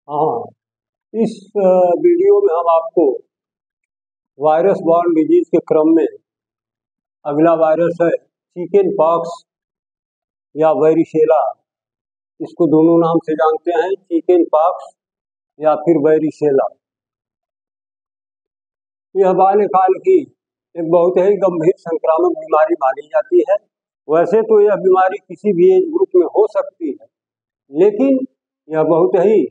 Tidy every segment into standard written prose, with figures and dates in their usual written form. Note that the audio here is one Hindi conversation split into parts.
हाँ, इस वीडियो में हम आपको वायरस बॉर्न डिजीज के क्रम में अगला वायरस है चिकन पॉक्स या वेरिशेला। इसको दोनों नाम से जानते हैं, चिकन पॉक्स या फिर वेरिशेला। यह बाल्यकाल की एक बहुत ही गंभीर संक्रामक बीमारी मानी जाती है। वैसे तो यह बीमारी किसी भी एज ग्रुप में हो सकती है, लेकिन यह बहुत ही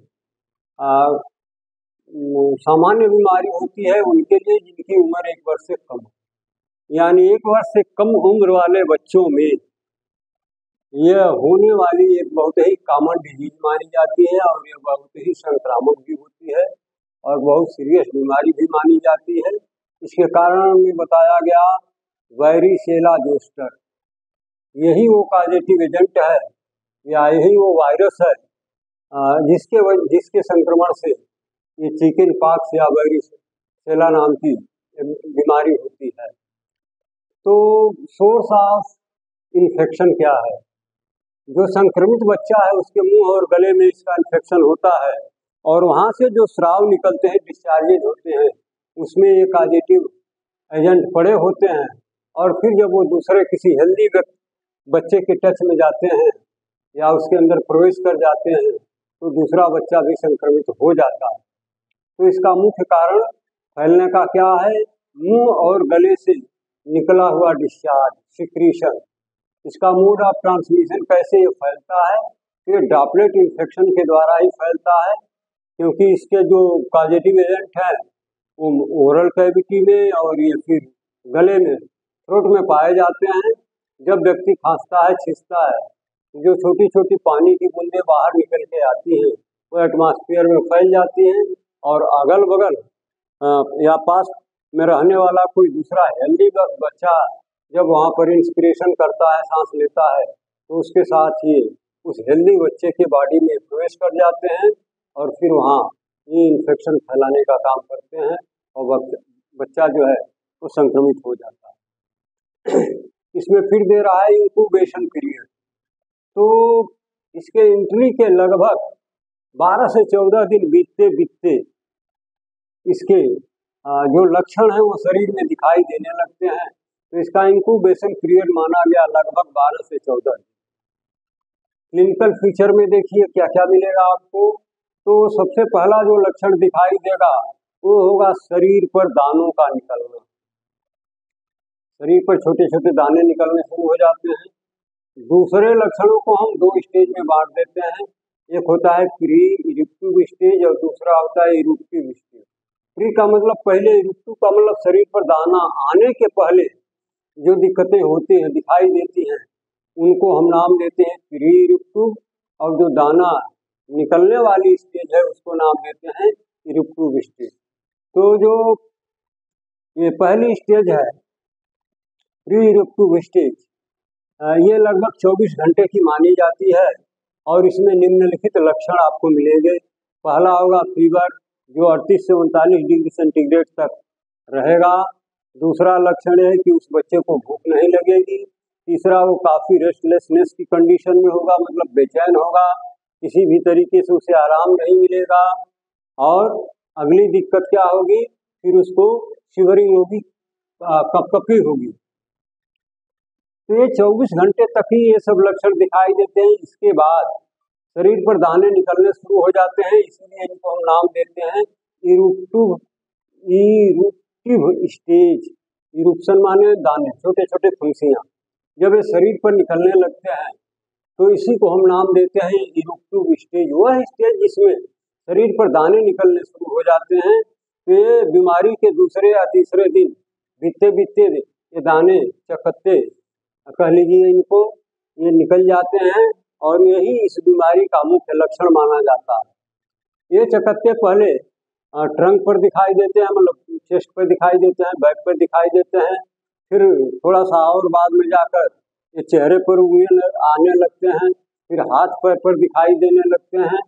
सामान्य बीमारी होती है उनके लिए जिनकी उम्र 1 वर्ष से कम है। यानी 1 वर्ष से कम उम्र वाले बच्चों में यह होने वाली एक बहुत ही कॉमन डिजीज मानी जाती है और यह बहुत ही संक्रामक भी होती है और बहुत सीरियस बीमारी भी मानी जाती है। इसके कारण में बताया गया वेरिशेला जोस्टर, यही वो कॉजेटिव एजेंट है या यही वो वायरस है जिसके संक्रमण से ये चिकन पॉक्स या वेरिशेला नाम की बीमारी होती है। तो सोर्स ऑफ इन्फेक्शन क्या है? जो संक्रमित बच्चा है उसके मुंह और गले में इसका इन्फेक्शन होता है और वहाँ से जो स्राव निकलते हैं, डिस्चार्जेज होते हैं, उसमें ये कॉजेटिव एजेंट पड़े होते हैं और फिर जब वो दूसरे किसी हेल्दी बच्चे के टच में जाते हैं या उसके अंदर प्रवेश कर जाते हैं तो दूसरा बच्चा भी संक्रमित हो जाता है। तो इसका मुख्य कारण फैलने का क्या है? मुंह और गले से निकला हुआ डिस्चार्ज, सिक्रीशन। इसका मोड ऑफ ट्रांसमिशन कैसे ये फैलता है? ये ड्रॉपलेट इन्फेक्शन के द्वारा ही फैलता है, क्योंकि इसके जो कॉजेटिव एजेंट हैं वो ओरल कैविटी में और ये फिर गले में, थ्रोट में पाए जाते हैं। जब व्यक्ति खांसता है, छींकता है, जो छोटी छोटी पानी की बूंदें बाहर निकल के आती हैं वो एटमॉस्फेयर में फैल जाती हैं और अगल बगल या पास में रहने वाला कोई दूसरा हेल्दी बच्चा जब वहाँ पर इंस्पिरेशन करता है, सांस लेता है, तो उसके साथ ही उस हेल्दी बच्चे के बॉडी में प्रवेश कर जाते हैं और फिर वहाँ ये इन्फेक्शन फैलाने का काम करते हैं और बच्चा जो है वो संक्रमित हो जाता है। इसमें फिर दे रहा है इंक्यूबेशन पीरियड। तो इसके एंट्री के लगभग 12 से 14 दिन बीतते बीतते इसके जो लक्षण हैं वो शरीर में दिखाई देने लगते हैं। तो इसका इंक्यूबेशन पीरियड माना गया लगभग 12 से 14 दिन। क्लिनिकल फीचर में देखिए क्या क्या मिलेगा आपको। तो सबसे पहला जो लक्षण दिखाई देगा वो होगा शरीर पर दानों का निकलना। शरीर पर छोटे छोटे दाने निकलने शुरू हो जाते हैं। दूसरे लक्षणों को हम 2 स्टेज में बांट देते हैं। एक होता है प्री इरुप्टिव स्टेज और दूसरा होता है इरुप्टिव स्टेज। प्री का मतलब पहले, इरुप्टिव का मतलब शरीर पर दाना आने के पहले जो दिक्कतें होती हैं, दिखाई देती हैं, उनको हम नाम देते हैं प्री इरुप्टिव और जो दाना निकलने वाली स्टेज है उसको नाम देते हैं इरुप्टिव स्टेज। तो जो ये पहली स्टेज है प्री इरुप्टिव स्टेज, ये लगभग 24 घंटे की मानी जाती है और इसमें निम्नलिखित लक्षण आपको मिलेंगे। पहला होगा फीवर जो 38 से 39 डिग्री सेंटीग्रेड तक रहेगा। दूसरा लक्षण है कि उस बच्चे को भूख नहीं लगेगी। तीसरा, वो काफ़ी रेस्टलेसनेस की कंडीशन में होगा, मतलब बेचैन होगा, किसी भी तरीके से उसे आराम नहीं मिलेगा। और अगली दिक्कत क्या होगी? फिर उसको शिवरिंग होगी, कपकपी होगी। तो ये 24 घंटे तक ही ये सब लक्षण दिखाई देते हैं। इसके बाद शरीर पर दाने निकलने शुरू हो जाते हैं, इसलिए इनको हम नाम देते हैं इरुप्टिव स्टेज। इरुप्शन माने दाने, छोटे छोटे फुंसियाँ जब ये शरीर पर निकलने लगते हैं तो इसी को हम नाम देते हैं इरुप्टिव स्टेज। वह स्टेज जिसमें शरीर पर दाने निकलने शुरू हो जाते हैं। तो ये बीमारी के दूसरे या तीसरे दिन बीतते बीतते ये दाने, चकत्ते कह लीजिए इनको, ये निकल जाते हैं और यही इस बीमारी का मुख्य लक्षण माना जाता है। ये चकत्ते पहले ट्रंक पर दिखाई देते हैं, मतलब चेस्ट पर दिखाई देते हैं, बैक पर दिखाई देते हैं, फिर थोड़ा सा और बाद में जाकर ये चेहरे पर आने लगते हैं, फिर हाथ पैर पर दिखाई देने लगते हैं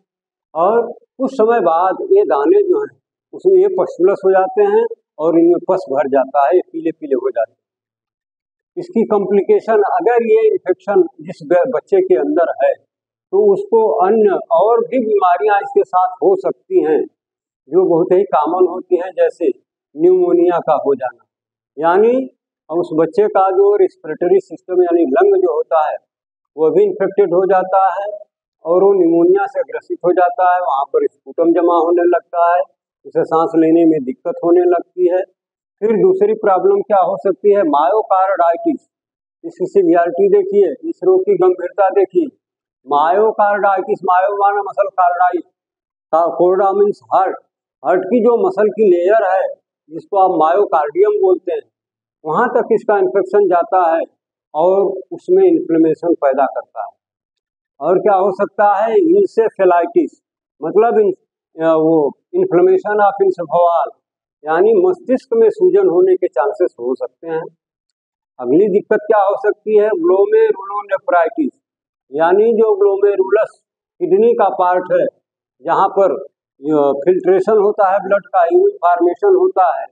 और कुछ समय बाद ये दाने जो हैं उसमें ये पस्टुलस हो जाते हैं और इनमें पस भर जाता है, ये पीले पीले हो जाते हैं। इसकी कॉम्प्लिकेशन, अगर ये इन्फेक्शन जिस बच्चे के अंदर है तो उसको अन्य और भी बीमारियां इसके साथ हो सकती हैं जो बहुत ही कॉमन होती हैं, जैसे न्यूमोनिया का हो जाना, यानी उस बच्चे का जो रेस्पिरेटरी सिस्टम यानी लंग जो होता है वो भी इन्फेक्टेड हो जाता है और वो निमोनिया से ग्रसित हो जाता है, वहाँ पर स्पूटम जमा होने लगता है, उसे सांस लेने में दिक्कत होने लगती है। फिर दूसरी प्रॉब्लम क्या हो सकती है, मायोकार्डाइटिस। इसकी सीवियरिटी देखिए, इस रोग की गंभीरता देखिए। मायोकार्डाइटिस, मायो माना muscle, cardi corda means heart, heart की जो मसल की लेयर है जिसको आप मायोकार्डियम बोलते हैं, वहां तक इसका इन्फेक्शन जाता है और उसमें इन्फ्लेमेशन पैदा करता है। और क्या हो सकता है, इंसेफेलाइटिस, मतलब वो इन्फ्लेमेशन ऑफ इंसेफेलाल, यानी मस्तिष्क में सूजन होने के चांसेस हो सकते हैं। अगली दिक्कत क्या हो सकती है, ग्लोमेरुलोनेफ्राइटिस, यानी जो ग्लोमेरुलस किडनी का पार्ट है जहाँ पर फिल्ट्रेशन होता है ब्लड का, यूरिन फॉर्मेशन होता है,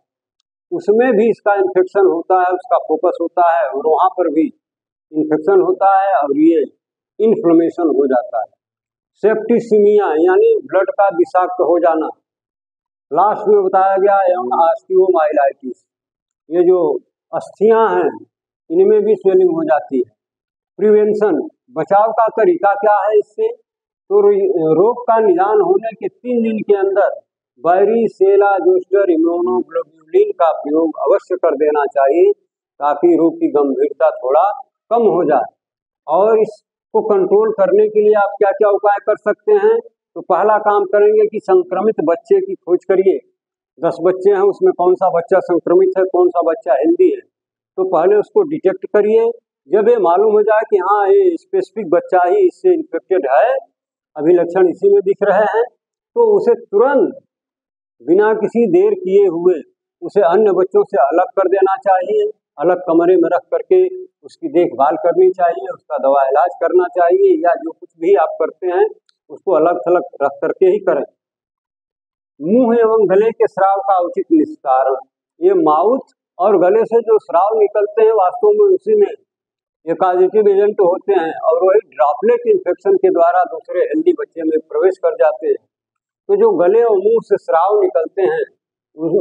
उसमें भी इसका इन्फेक्शन होता है, उसका फोकस होता है और वहाँ पर भी इन्फेक्शन होता है और ये इन्फ्लेमेशन हो जाता है। सेप्टिसीमिया यानी ब्लड का विषाक्त हो जाना। लास्ट में बताया गया एवं ऑस्टियोमाइलाइटिस, ये जो अस्थियां हैं इनमें भी स्वेलिंग हो जाती है। प्रिवेंशन, बचाव का तरीका क्या है इससे, तो रोग का निदान होने के 3 दिन के अंदर वारिसेला जोस्टर इम्यूनोग्लोबुलिन का प्रयोग अवश्य कर देना चाहिए ताकि रोग की गंभीरता थोड़ा कम हो जाए। और इसको कंट्रोल करने के लिए आप क्या क्या उपाय कर सकते हैं, तो पहला काम करेंगे कि संक्रमित बच्चे की खोज करिए। 10 बच्चे हैं, उसमें कौन सा बच्चा संक्रमित है, कौन सा बच्चा हेल्दी है, तो पहले उसको डिटेक्ट करिए। जब ये मालूम हो जाए कि हाँ ये स्पेसिफिक बच्चा ही इससे इन्फेक्टेड है, अभी लक्षण इसी में दिख रहे हैं, तो उसे तुरंत बिना किसी देर किए हुए उसे अन्य बच्चों से अलग कर देना चाहिए, अलग कमरे में रख करके उसकी देखभाल करनी चाहिए, उसका दवा इलाज करना चाहिए, या जो कुछ भी आप करते हैं उसको अलग थलग रख करके ही करें। मुंह एवं गले के स्राव का उचित निस्तारण, ये माउथ और गले से जो स्राव निकलते हैं वास्तव में उसी में ये पॉजिटिव एजेंट होते हैं और वही ड्रॉपलेट इन्फेक्शन के द्वारा दूसरे हेल्दी बच्चे में प्रवेश कर जाते हैं। तो जो गले और मुंह से स्राव निकलते हैं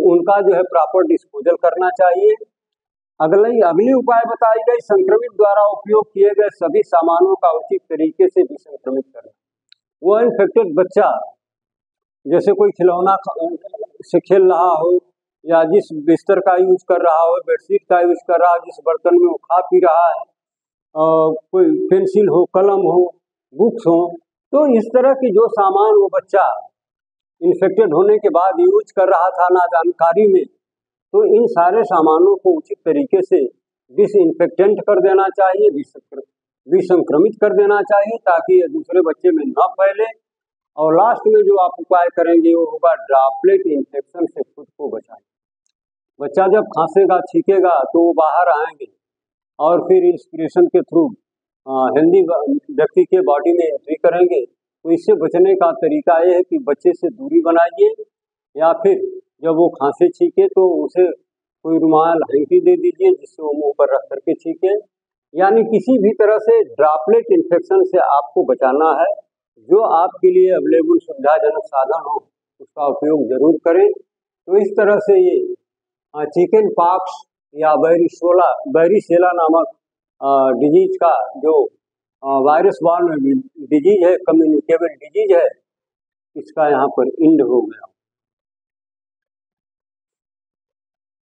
उनका जो है प्रॉपर डिस्पोजल करना चाहिए। अगली उपाय बताई गई, संक्रमित द्वारा उपयोग किए गए सभी सामानों का उचित तरीके से विसंक्रमित करना। वो इन्फेक्टेड बच्चा जैसे कोई खिलौना से खेल रहा हो या जिस बिस्तर का यूज कर रहा हो, बेडशीट का यूज कर रहा हो, जिस बर्तन में वो खा पी रहा है, कोई पेंसिल हो, कलम हो, बुक्स हो, तो इस तरह की जो सामान वो बच्चा इन्फेक्टेड होने के बाद यूज कर रहा था ना जानकारी में, तो इन सारे सामानों को उचित तरीके से डिसइंफेक्टेंट कर देना चाहिए, विसंक्रमित कर देना चाहिए ताकि ये दूसरे बच्चे में न फैले। और लास्ट में जो आप उपाय करेंगे वो होगा ड्रॉपलेट इन्फेक्शन से खुद को बचाएं। बच्चा जब खांसेगा छींकेगा तो वो बाहर आएंगे और फिर इंस्पिरेशन के थ्रू हेल्दी व्यक्ति के बॉडी में एंट्री करेंगे। तो इससे बचने का तरीका ये है कि बच्चे से दूरी बनाइए, या फिर जब वो खांसे छींके तो उसे कोई रुमाल हैंकी दे दीजिए जिससे वो मुंह पर रख करके छींके। यानी किसी भी तरह से ड्रॉपलेट इन्फेक्शन से आपको बचाना है। जो आपके लिए अवेलेबल सुविधाजनक साधन हो उसका उपयोग जरूर करें। तो इस तरह से ये चिकन पॉक्स या बैरिसेला नामक डिजीज का जो वायरस बॉर्न डिजीज है, कम्युनिकेबल डिजीज है, इसका यहाँ पर एंड हो गया।